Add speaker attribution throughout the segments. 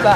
Speaker 1: কিরে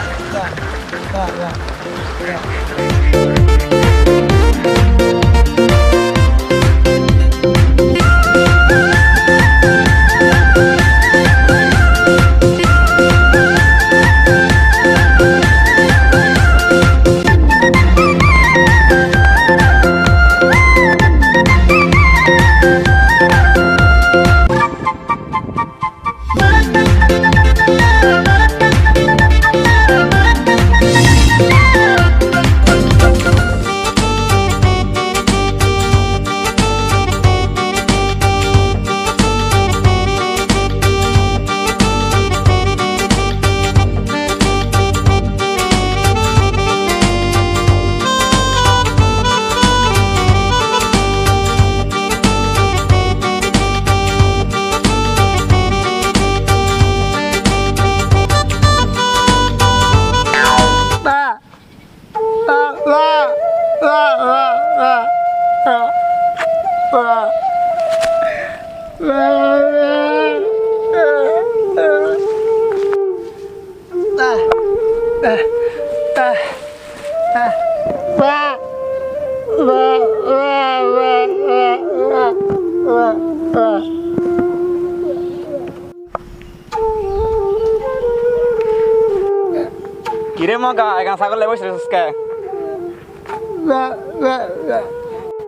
Speaker 1: মগা এখানে ছাগল বসে রেছিস কে?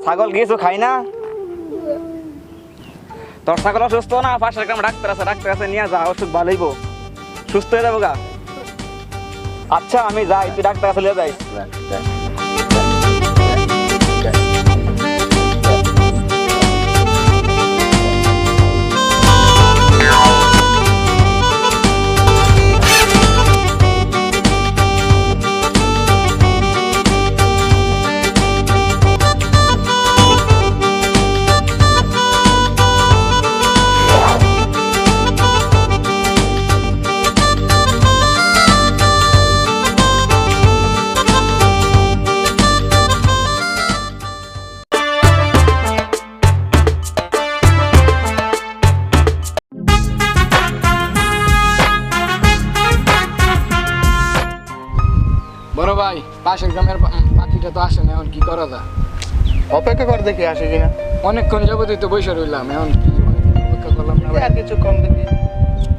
Speaker 1: ছাগল কিছু খাই না? তোর ছাগল অসুস্থ না? পাশের গ্রামে ডাক্তার আছে নিয়ে যা, ওষুধ ভালো হইব, সুস্থ হয়ে যাবো গা। আচ্ছা আমি যাই, তুই ডাক্তার কাছে নিয়ে যাই।
Speaker 2: বড় ভাই, পাশের গ্রামের পাখিটা তো আসে না, এখন কি করা যায়?
Speaker 3: অপেক্ষা কর দেখি আসে কিনা।
Speaker 2: অনেকক্ষণ যাবতই তো বসে রইলাম, এখন অপেক্ষা করলাম না ভাই।
Speaker 3: আর কিছু কম দেখি।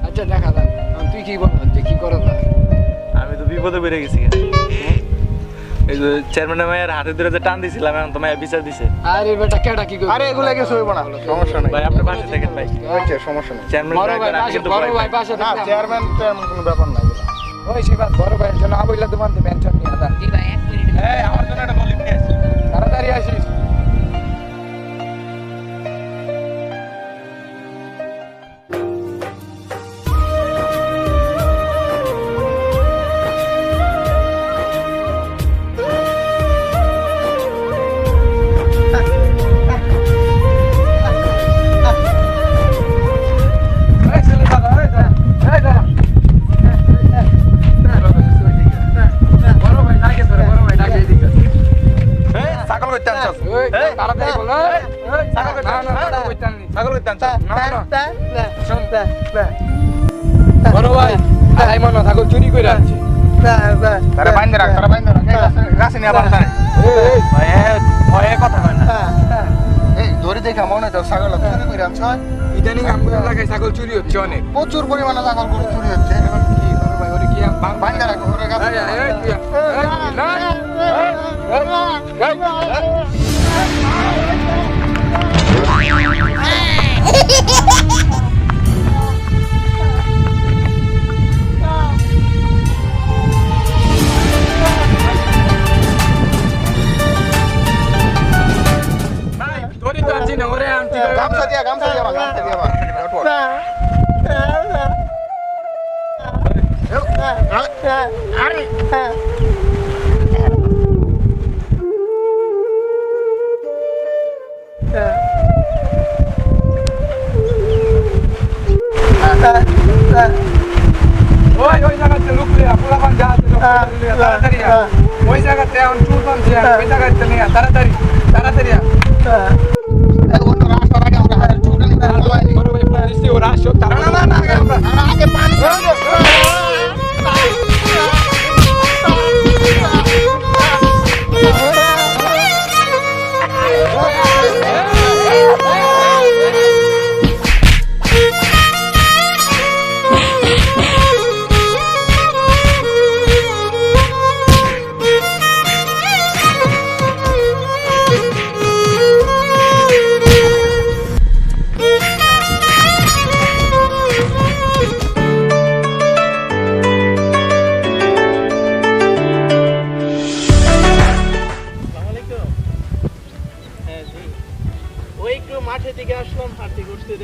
Speaker 2: আচ্ছা দেখা যাক, এখন তুই কি বল, কি করা যায়?
Speaker 4: আমি তো বিপদে বেড়ে গেছি। এই যে চেয়ারম্যানের মায়ের হাতে ধরে যে টান দিছিলাম, এখন তো মায়ের বিচার দিছে।
Speaker 2: আরে বেটা কেডা কি করবে?
Speaker 3: আরে এগুলা কিছু হইব না, সমস্যা নাই
Speaker 4: ভাই আপনি পাশে থাকেন ভাই।
Speaker 3: হয়েছে, সমস্যা নেই।
Speaker 4: চেয়ারম্যান
Speaker 2: বড় ভাই পাশে, বড় ভাই পাশে
Speaker 3: না
Speaker 2: থাকলাম।
Speaker 3: চেয়ারম্যান কোনো ব্যাপার নাই।
Speaker 2: ওই শিবাত বড় ভাইয়ের জন্য আবইলা তোমার মেনশন নিয়ে আদা।
Speaker 1: জি ভাই, 1 মিনিট।
Speaker 4: এই আমার জন্য একটা বলি নিয়ে আসি।
Speaker 2: তাড়াতাড়ি আসিস।
Speaker 3: ছাগল কইতে আনছস?
Speaker 2: তাড়াতাড়ি বল।
Speaker 3: ছাগল কইতে
Speaker 2: না না কইতে আননি।
Speaker 3: ছাগল কইতে আনছস?
Speaker 2: শোন বড় ভাই, আই মনে ছাগল চুরি করে আনছে।
Speaker 3: তারে বাইন্ধে রাখ, তারে বাইন্ধে রাখ। গাছে নিয়ে বাঁধা রে।
Speaker 4: ভয়ে কথা কয় না।
Speaker 3: এই ধরে দেখা মনে তো ছাগল চুরি করে আনছস?
Speaker 2: ইদানিং আমগুলো এলাকায় ছাগল চুরি হচ্ছে অনেক।
Speaker 3: প্রচুর পরিমাণে ছাগল চুরি হচ্ছে।
Speaker 2: এখন কি বড় ভাই, ওরে কি
Speaker 3: বাইন্ধে রাখ, ওরে গাছে। গামছা দিয়া বা, গামছা দিয়া বা।
Speaker 2: ওই জায়গাতে লুকলিয়া পোলাপান যা আছে তাড়াতাড়ি ওই জায়গাতে এখন চুল পানছে, ওই জায়গাতে নিয়ে তাড়াতাড়ি তাড়াতাড়ি বড় ভাই পুলিশ ওরা আসো। না না না আমরা আগে পানি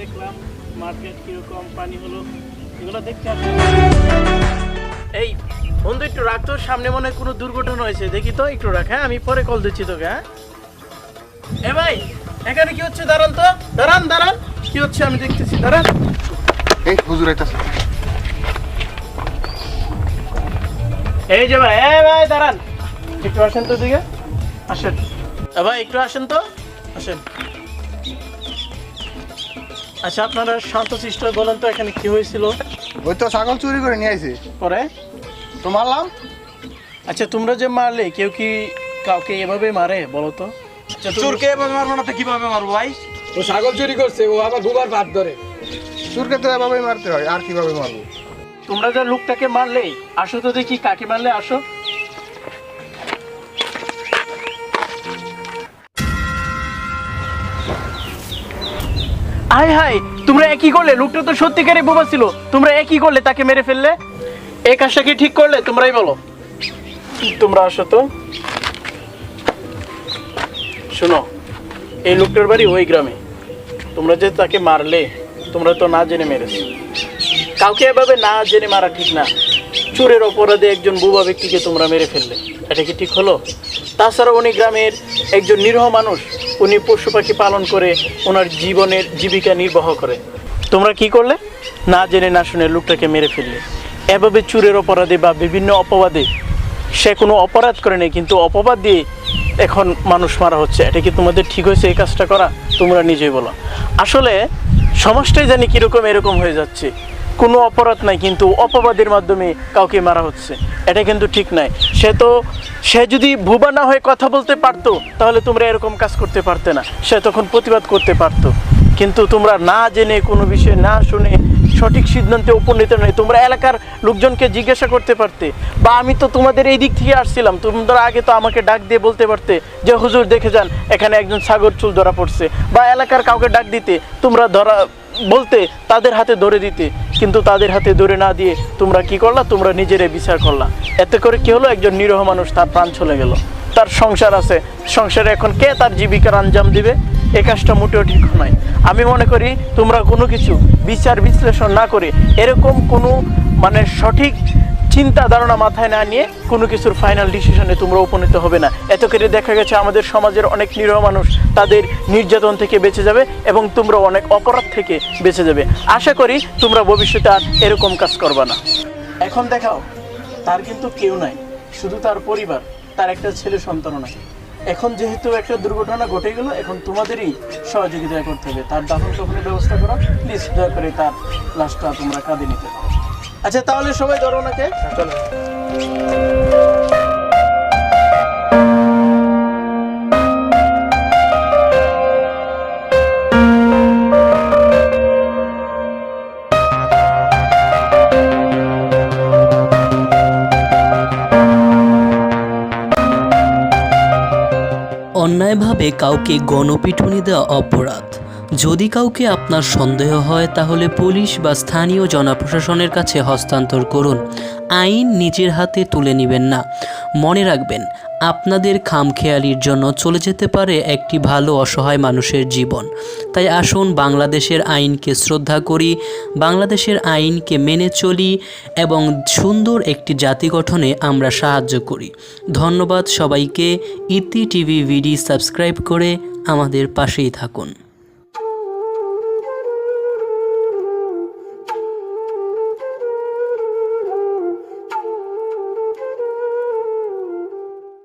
Speaker 5: দেখলাম মার্কেট কিরকম পানি হলো এগুলো দেখতে আসলাম। এই বন্ধু একটু রাখ তো, সামনে মনে হয় কোনো দুর্ঘটনা হয়েছে, দেখি তো একটু রাখ। হ্যাঁ আমি পরে কল দিচ্ছি তোকে। হ্যাঁ এ ভাই এখানে কি হচ্ছে? দাঁড়ান তো, দাঁড়ান দাঁড়ান, কি হচ্ছে আমি দেখতেছি, দাঁড়ান।
Speaker 3: এই হুজুর আইতাছে।
Speaker 5: এই যে ভাই, ভাই দাঁড়ান, একটু আসেন তো দিকে, আসেন ভাই, একটু আসেন তো, আসেন। আচ্ছা আপনারা শান্তশিষ্ট বলেন তো এখানে কি হয়েছিল?
Speaker 3: ওই তো ছাগল চুরি করে নিয়ে আইছে,
Speaker 5: পরে
Speaker 3: তো মারলাম।
Speaker 5: আচ্ছা তোমরা যে মারলে, কেউ কি কাউকে এভাবে মারে বলো তো? আচ্ছা,
Speaker 1: চোরকে এভাবে মারবো না তো কিভাবে মারবো ভাই?
Speaker 2: ও ছাগল চুরি করছে, ও আবার দুবার ভাত ধরে।
Speaker 3: চুরকে তো এভাবেই মারতে হয়, আর কিভাবে মারবো?
Speaker 5: তোমরা যে লোকটাকে মারলে, আসো তো দেখি কাকে মারলে, আসো। হাই হাই, তোমরা একই করলে? লোকটা তো সত্যিকারই বোবা ছিল, তোমরা একই করলে, তাকে মেরে ফেললে। এই কাজটা কি ঠিক করলে? তোমরাই বলো। তোমরা আসো তো। শোনো, এই লোকটার বাড়ি ওই গ্রামে। তোমরা যে তাকে মারলে, তোমরা তো না জেনে মেরেছো। কাউকে এভাবে না জেনে মারা ঠিক না। চোরের অপরাধে একজন বুবা ব্যক্তিকে তোমরা মেরে ফেললে, এটা কি ঠিক হলো? তাছাড়া উনি গ্রামের একজন নিরীহ মানুষ, উনি পশু পাখি পালন করে ওনার জীবিকা নির্বাহ করে। তোমরা কি করলে? না জেনে না শুনে লোকটাকে মেরে ফেললে। এভাবে চোরের অপরাধে বা বিভিন্ন অপবাদে, সে কোনো অপরাধ করে নেই কিন্তু অপবাদ দিয়ে এখন মানুষ মারা হচ্ছে। এটা কি তোমাদের ঠিক হয়েছে এই কাজটা করা? তোমরা নিজেই বলো। আসলে সমাজটাই জানি কীরকম এরকম হয়ে যাচ্ছে। কোনো অপরাধ নাই কিন্তু অপবাদের মাধ্যমে কাউকে মারা হচ্ছে, এটা কিন্তু ঠিক নাই। সে যদি ভুবা না হয়ে কথা বলতে পারতো তাহলে তোমরা এরকম কাজ করতে পারতে না, সে তখন প্রতিবাদ করতে পারতো। কিন্তু তোমরা না জেনে, কোনো বিষয় না শুনে সঠিক সিদ্ধান্তে উপনীত নয়। তোমরা এলাকার লোকজনকে জিজ্ঞাসা করতে পারতে, বা আমি তো তোমাদের এই দিক থেকে আসছিলাম, তোমরা আগে তো আমাকে ডাক দিয়ে বলতে পারতে যে হুজুর দেখে যান এখানে একজন ছাগল চুল ধরা পড়ছে, বা এলাকার কাউকে ডাক দিতে, তোমরা বলতে তাদের হাতে ধরে দিতে। কিন্তু তাদের হাতে ধরে না দিয়ে তোমরা কি করলা? তোমরা নিজেরাই বিচার করলা। এতে করে কি হলো? একজন নিরীহ মানুষ, তার প্রাণ চলে গেল। তার সংসার আছে, সংসারে এখন কে তার জীবিকার আঞ্জাম দিবে? এই কাজটা মোটেও ঠিক নয়। আমি মনে করি তোমরা কোনো কিছু বিচার বিশ্লেষণ না করে, এরকম কোনো সঠিক চিন্তা ধারণা মাথায় না নিয়ে কোনো কিছুর ফাইনাল ডিসিশনে তোমরা উপনীত হবে না। এত করে দেখা গেছে আমাদের সমাজের অনেক নিরীহ মানুষ তাদের নির্যাতন থেকে বেঁচে যাবে এবং তোমরা অনেক অপরাধ থেকে বেঁচে যাবে। আশা করি তোমরা ভবিষ্যতে আর এরকম কাজ করবে না। এখন দেখাও, তার কিন্তু কেউ নাই, শুধু তার পরিবার, তার একটা ছেলে সন্তানও নাই। এখন যেহেতু একটা দুর্ঘটনা ঘটে গেল, এখন তোমাদেরই সহযোগিতা করতে হবে। তার দাফন কাফনের ব্যবস্থা করো, প্লিজ দয়া করে তার লাশটা তোমরা কাঁধে নিতে পারো। আচ্ছা তাহলে সবাই ধরো ওনাকে, চলো।
Speaker 6: অন্যায়ভাবে কাউকে গণপিটুনি দেওয়া অপরাধ। যদি কাউকে আপনার সন্দেহ হয় তাহলে পুলিশ বা স্থানীয় জনপ্রশাসনের কাছে হস্তান্তর করুন। আইন নিজের হাতে তুলে নেবেন না। মনে রাখবেন, আপনাদের খামখেয়ালির জন্য চলে যেতে পারে একটি ভালো অসহায় মানুষের জীবন। তাই আসুন বাংলাদেশের আইনকে শ্রদ্ধা করি, বাংলাদেশের আইনকে মেনে চলি এবং সুন্দর একটি জাতি গঠনে আমরা সাহায্য করি। ধন্যবাদ সবাইকে। ইতি টিভি ভিডি সাবস্ক্রাইব করে আমাদের পাশেই থাকুন।